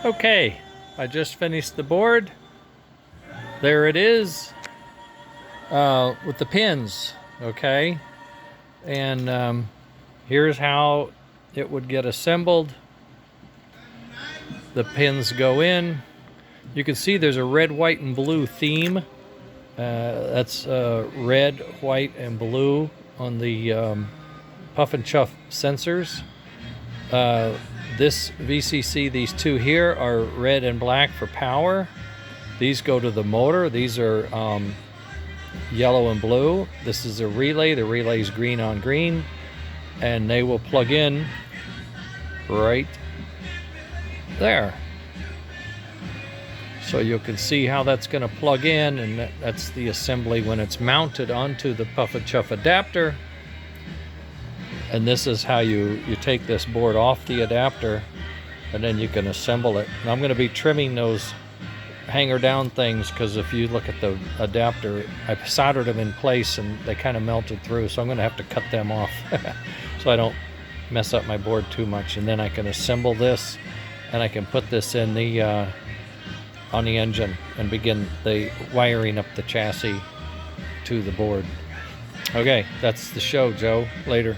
Okay, I just finished the board. There it is, with the pins, okay? And here's how it would get assembled. The pins go in. You can see there's a red, white, and blue theme. That's red, white, and blue on the Puff and Chuff sensors. This VCC, these two here are red and black for power. These go to the motor. These are yellow and blue. This is a relay. The relay is green on green. And they will plug in right there. So you can see how that's going to plug in, and that's the assembly when it's mounted onto the Puff and Chuff adapter. And this is how you take this board off the adapter, and then you can assemble it. And I'm going to be trimming those hanger down things, because if you look at the adapter, I soldered them in place and they kind of melted through, so I'm going to have to cut them off so I don't mess up my board too much. And then I can assemble this, and I can put this in the on the engine and begin the wiring up the chassis to the board. Okay, that's the show, Joe. Later.